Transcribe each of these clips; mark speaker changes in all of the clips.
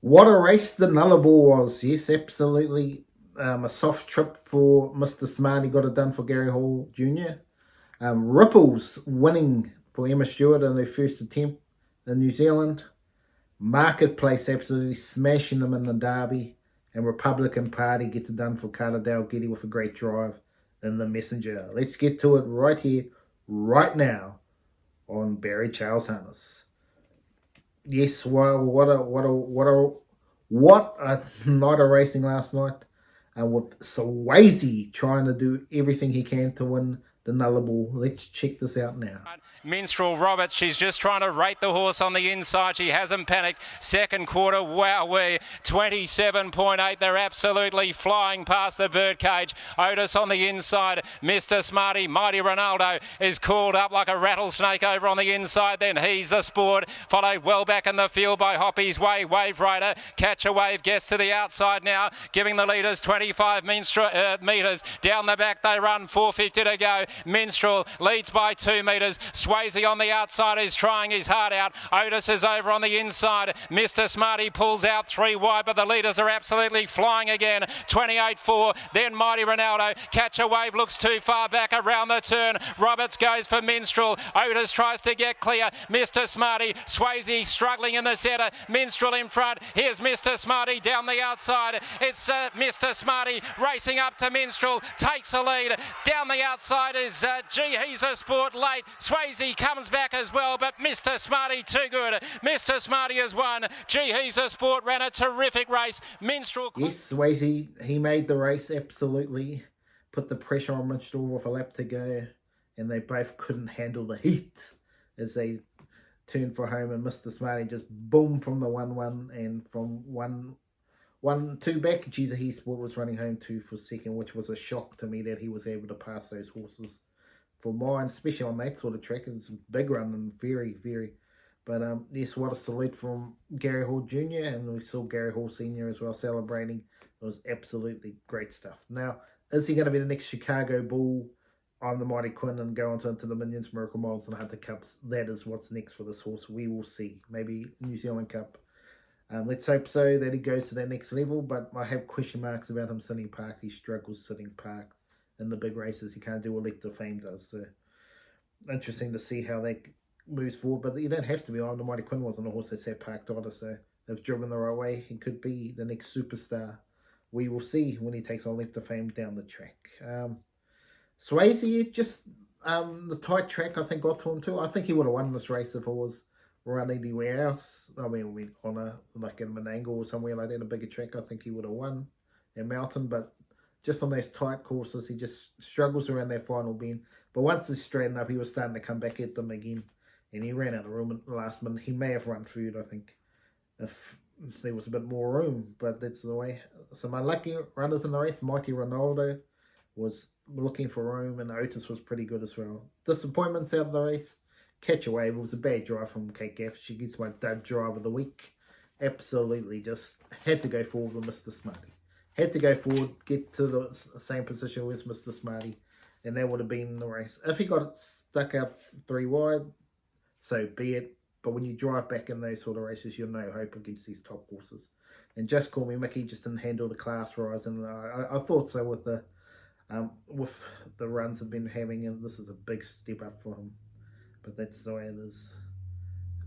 Speaker 1: What a race the Nullarbor was. Yes, absolutely. A soft trip for Mr. Smartee. Got it done for Gary Hall Jr. Ripples winning for Emma Stewart in their first attempt in New Zealand. Marketplace absolutely smashing them in the derby. And Republican Party gets it done for Carter Dalgetty with a great drive in the Messenger. Let's get to it right here, right now on Barry Charles Harness. Yes, well, what a night of racing last night, with Swayzee trying to do everything he can to win the Nullarbor. Let's check this out now.
Speaker 2: Minstrel Roberts, she's just trying to rate the horse on the inside. She hasn't panicked. Second quarter, wowee, 27.8. They're absolutely flying past the birdcage. Otis on the inside. Mr. Smartee, Mighty Ronaldo is called up like a rattlesnake over on the inside. Then Heza Sport, followed well back in the field by Hoppy's Way. Wave Rider, Catch a Wave, gets to the outside now, giving the leaders 25 metres. Down the back they run, 4:50 to go. Minstrel leads by 2 metres. Swayzee on the outside is trying his heart out. Otis is over on the inside. Mr. Smartee pulls out 3 wide, but the leaders are absolutely flying again. 28-4. Then Mighty Ronaldo. Catch a Wave looks too far back around the turn. Roberts goes for Minstrel. Otis tries to get clear. Mr. Smartee. Swayzee struggling in the centre. Minstrel in front. Here's Mr. Smartee down the outside. It's Mr. Smartee racing up to Minstrel. Takes the lead. Down the outside is Heza Sport late. Swayzee comes back as well, but Mr. Smartee too good. Mr. Smartee has won. Heza Sport ran a terrific race. Minstrel.
Speaker 1: Yes, Swayzee, he made the race absolutely. Put the pressure on Minstrel with a lap to go, and they both couldn't handle the heat as they turned for home, and Mr. Smartee just boom from the 1-1, and from 1-2 back, Heza Sport was running home 2 for second, which was a shock to me that he was able to pass those horses for mine, especially on that sort of track. It's a big run and very, very. But yes, what a salute from Gary Hall Jr. and we saw Gary Hall Sr. as well celebrating. It was absolutely great stuff. Now, is he going to be the next Chicago Bull on the Mighty Quinn and go on into the Minions, Miracle Miles and Hunter Cups? That is what's next for this horse. We will see. Maybe New Zealand Cup. Let's hope so that he goes to that next level, but I have question marks about him sitting parked. He struggles sitting parked in the big races. He can't do what Elector Fame does. So interesting to see how that moves forward. But you don't have to be on. The Mighty Quinn wasn't a horse that sat parked either. So if driven the right way, he could be the next superstar. We will see when he takes on Elector Fame down the track. Swayzee, just the tight track I think got to him too. I think he would have won this race if it was run anywhere else. I mean, we on a like in Menangle or somewhere like that, a bigger track, I think he would have won in Mountain, but just on those tight courses, he just struggles around that final bend. But once he's straightened up, he was starting to come back at them again, and he ran out of room at the last minute. He may have run through it, I think, if there was a bit more room, but that's the way. Some unlucky runners in the race. Mighty Ronaldo was looking for room, and Otis was pretty good as well. Disappointments out of the race. Catch a Wave, it was a bad drive from Gath. She gets my dud drive of the week. Absolutely just had to go forward with Mr. Smartee. Had to go forward, get to the same position as Mr. Smartee, and that would have been the race. If he got it stuck out 3 wide, so be it. But when you drive back in those sort of races, you're no hope against these top horses. And Just Call Me Mickey just didn't handle the class rise, and I thought so with the runs I've been having, and this is a big step up for him. But that's the way it is.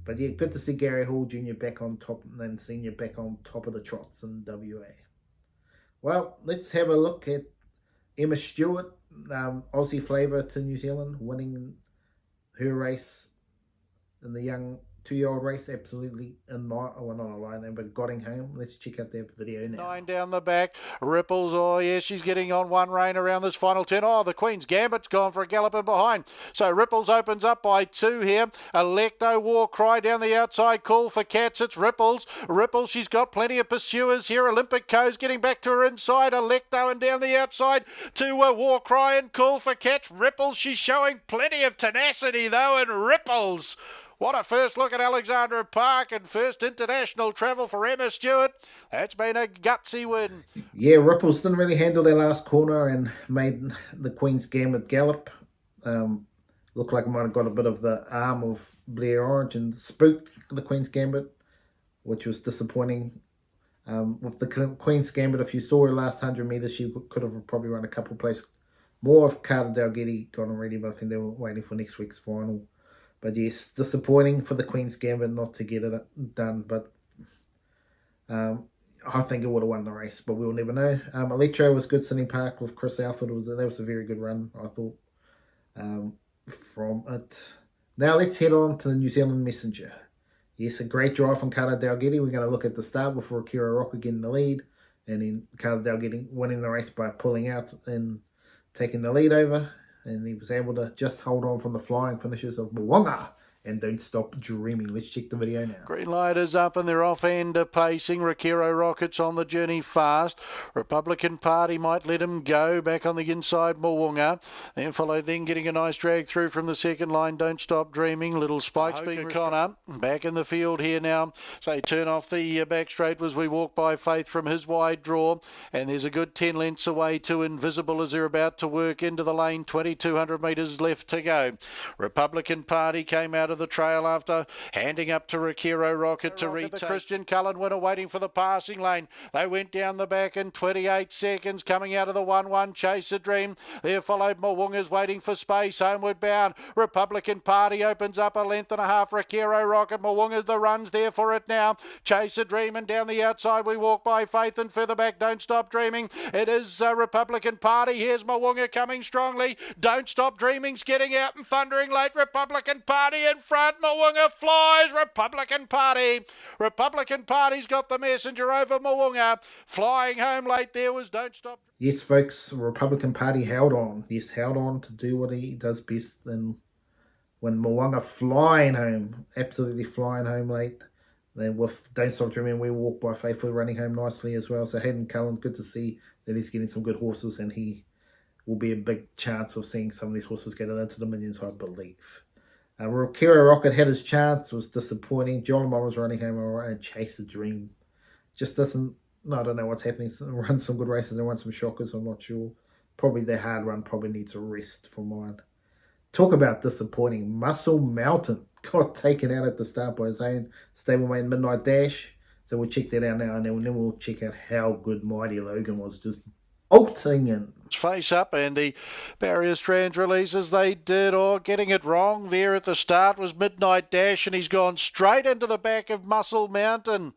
Speaker 1: But yeah, good to see Gary Hall Jr. back on top and Senior back on top of the trots in WA. Well, let's have a look at Emma Stewart, Aussie flavour to New Zealand, winning her race in the young 2-year-old race, absolutely not a line, but got home. Let's check out that video now.
Speaker 3: 9 down the back. Ripples, oh yeah, she's getting on one rein around this final turn. Oh, the Queen's Gambit's gone for a gallop in behind. So Ripples opens up by 2 here. Electo War Cry down the outside. Call for Cats. It's Ripples. Ripples, she's got plenty of pursuers here. Olympic Co's getting back to her inside. Electo and down the outside to War Cry and Call for Cats. Ripples, she's showing plenty of tenacity though, and Ripples. What a first look at Alexandra Park and first international travel for Emma Stewart. That's been a gutsy win.
Speaker 1: Yeah, Ripples didn't really handle their last corner and made the Queen's Gambit gallop. Looked like it might have got a bit of the arm of Blair Orange and spooked the Queen's Gambit, which was disappointing With the Queen's Gambit, if you saw her last 100 metres, she could have probably run a couple places more if Carter Dalgetty got on ready, but I think they were waiting for next week's final. But yes, disappointing for the Queen's Gambit not to get it done, but I think it would have won the race, but we'll never know. Electro was good. Sydney Park with Chris Alford, that was a very good run, I thought, from it. Now let's head on to the New Zealand Messenger. Yes, a great drive from Carter Dalgetty. We're going to look at the start with Rakira Rocket getting the lead, and then Carter Dalgetty winning the race by pulling out and taking the lead over. And he was able to just hold on from the flying finishes of Mounga and Don't Stop Dreaming. Let's check the video now.
Speaker 3: Green light is up and they're off-ender pacing. Rakiro Rockets on the journey fast. Republican Party might let him go. Back on the inside, Mounga. Then followed then getting a nice drag through from the second line. Don't Stop Dreaming. Little Spikes being Connor. Back in the field here now. So turn off the back straight as we walk by Faith from his wide draw. And there's a good 10 lengths away to Invisible as they're about to work into the lane. 2,200 metres left to go. Republican Party came out of the trail after handing up to Rakiro Rocket to retake. The Christian Cullen winner waiting for the passing lane. They went down the back in 28 seconds, coming out of the 1-1 Chase a Dream. There followed Mounga's waiting for space, homeward bound. Republican Party opens up a length and a half. Rakiro Rocket, Mounga the runs there for it now. Chase a Dream, and down the outside we walk by Faith, and further back Don't Stop Dreaming. It is Republican Party. Here's Mounga coming strongly. Don't Stop Dreaming's getting out and thundering late. Republican Party in front. Mounga flies. Republican Party. Republican Party's got the messenger over Mounga. Flying home late there was Don't Stop.
Speaker 1: Yes, folks, Republican Party held on. Yes, held on to do what he does best. And when Mounga flying home, absolutely flying home late. Then with Don't Stop Dreaming, we walk by Faithful running home nicely as well. So Hayden Cullen, good to see that he's getting some good horses, and he will be a big chance of seeing some of these horses get into the Minions, I believe. Rakiro Rocket had his chance, was disappointing. John Lamont was running home alright, and Chase the Dream just doesn't, I don't know what's happening. Run some good races and run some shockers, I'm not sure. Probably their hard run probably needs a rest for mine. Talk about disappointing. Muscle Mountain got taken out at the start by his own stablemate Midnight Dash. So we'll check that out now, and then we'll check out how good Mighty Logan was, just bolting in.
Speaker 3: Face up, and the barrier strands releases they did, or getting it wrong there at the start was Midnight Dash, and he's gone straight into the back of Muscle Mountain.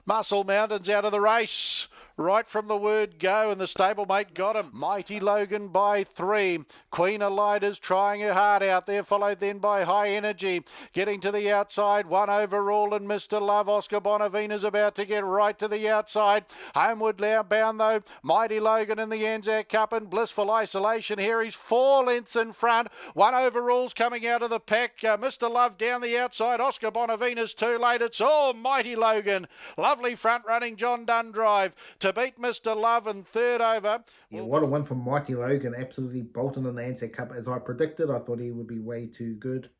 Speaker 3: Muscle Mountain's out of the race right from the word go, and the stablemate got him. Mighty Logan by 3. Queen Elida's trying her heart out there, followed then by High Energy. Getting to the outside, 1 overall, and Mr. Love. Oscar Bonavena's about to get right to the outside. Homeward bound though, Mighty Logan in the Anzac Cup in blissful isolation here. He's 4 lengths in front. 1 overall's coming out of the pack. Mr. Love down the outside. Oscar Bonavena's too late. It's all Mighty Logan. Lovely front running John Dunn drive to beat Mr. Love in third over.
Speaker 1: Yeah, what a win from Mighty Logan. Absolutely bolting in the Anzac Cup. As I predicted, I thought he would be way too good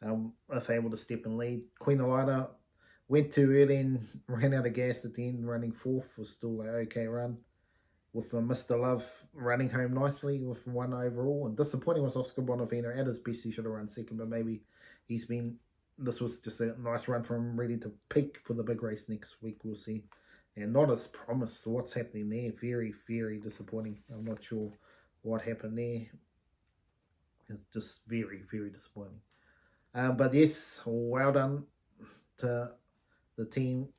Speaker 1: if able to step and lead. Queen Elida went too early and ran out of gas at the end, running 4th. Was still an okay run. With Mr. Love running home nicely with 1 overall. And disappointing was Oscar Bonavena. At his best, he should have run 2nd, but maybe this was just a nice run for him, ready to peak for the big race next week. We'll see. And not as promised. What's happening there? Very, very disappointing. I'm not sure what happened there. It's just very, very disappointing. But yes, well done to the team.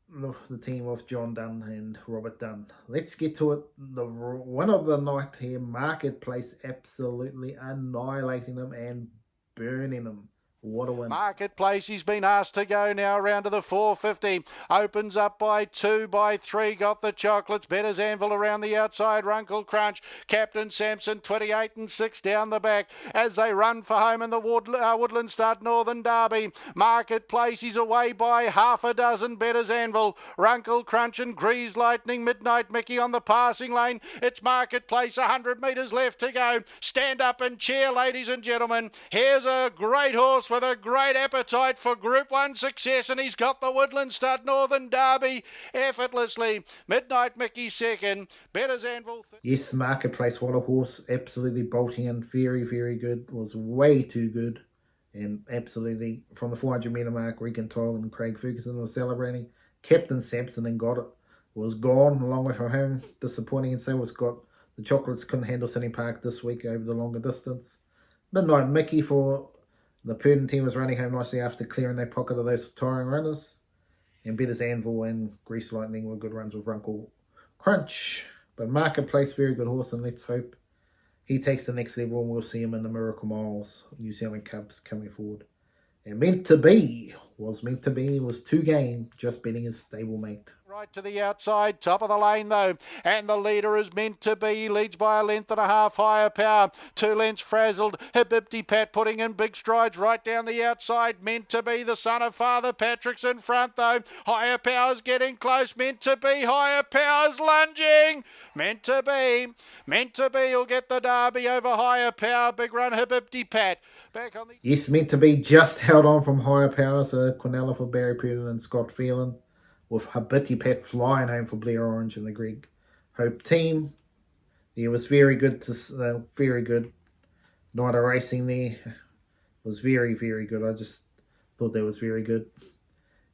Speaker 1: The team of John Dunn and Robert Dunn. Let's get to it. The one of the night here, Marketplace, absolutely annihilating them and burning them. What a win.
Speaker 3: Marketplace, he's been asked to go now around to the 450. Opens up by 2, by 3. Got the chocolates. Better's Anvil around the outside. Runkle Crunch. Captain Sampson, 28 and 6 down the back as they run for home in the Woodland Stud Northern Derby. Marketplace, he's away by half a dozen. Better's Anvil, Runkle Crunch and Grease Lightning. Midnight Mickey on the passing lane. It's Marketplace, 100 metres left to go. Stand up and cheer, ladies and gentlemen. Here's a great horse with a great appetite for Group 1 success, and he's got the Woodland Stud Northern Derby effortlessly. Midnight Mickey 2nd, Better's Anvil.
Speaker 1: Yes, Marketplace, what a horse. Absolutely bolting in. Very, very good. Was way too good. And absolutely, from the 400 metre mark, Regan Toll and Craig Ferguson were celebrating. Captain Sampson and got it. Was gone a long way from home. Disappointing, and so was got the Chocolates couldn't handle Sydney Park this week over the longer distance. Midnight Mickey for the Purdon team was running home nicely after clearing their pocket of those tiring runners. And Better's Anvil and Grease Lightning were good runs with Runkle Crunch. But Marketplace, very good horse, and let's hope he takes the next level and we'll see him in the Miracle Miles New Zealand Cups coming forward. And Meant to Be was 2 game, just beating his stablemate.
Speaker 3: Right to the outside, top of the lane though, and the leader is Meant to Be, leads by a length and a half. Higher Power, 2 lengths frazzled. Habibiti Pat putting in big strides right down the outside. Meant to Be, the son of Father Patrick's in front though. Higher Power's getting close. Meant to Be, Higher Power's lunging. Meant to Be will get the derby over Higher Power. Big run Habibiti Pat. Back on the...
Speaker 1: Yes, Meant to Be just held on from Higher Power, so Quinella for Barry Purdon and Scott Phelan, with Habibiti Pat flying home for Blair Orange and the Greg Hope team. It was very good very good night of racing there. It was very, very good. I just thought that was very good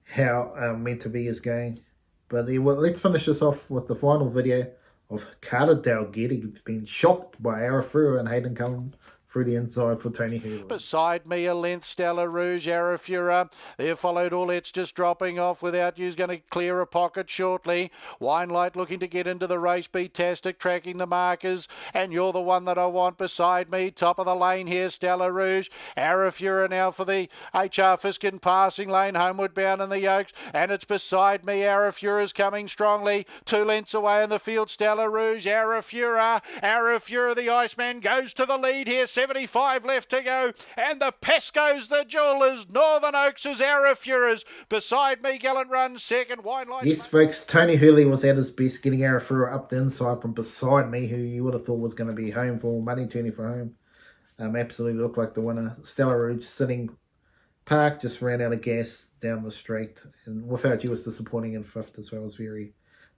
Speaker 1: how Meant to Be is going. But let's finish this off with the final video of Carter Dalgety being shocked by Arafura and Hayden Cullen through the inside for Tony Hurley.
Speaker 3: Beside me, a length, Stella Rouge, Arafura. There followed All It's just dropping off without you's going to clear a pocket shortly. Wine Light looking to get into the race. Beatastic tracking the markers. And you're the one that I want beside me. Top of the lane here, Stella Rouge. Arafura now for the HR Fiskin passing lane, homeward bound in the Yokes. And it's beside me. Arafura's coming strongly. 2 lengths away in the field, Stella Rouge. Arafura, the Iceman, goes to the lead here. 75 left to go, and the Pesco's the jewelers. Northern Oaks is Arafura's. Beside me, Gallant Run second. Wine Light.
Speaker 1: Yes, folks, Tony Hurley was at his best, getting Arafura up the inside from beside me, who you would have thought was going to be home for money, turning for home. Absolutely looked like the winner. Stella Rouge sitting park, just ran out of gas down the straight, and Without You was disappointing in 5th as well. It was very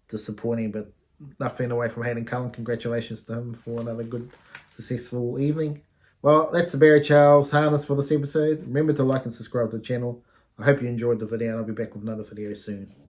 Speaker 1: disappointing, but nothing away from Hayden Cullen. Congratulations to him for another good, successful evening. Well, that's the Barry Charles harness for this episode. Remember to like and subscribe to the channel. I hope you enjoyed the video, and I'll be back with another video soon.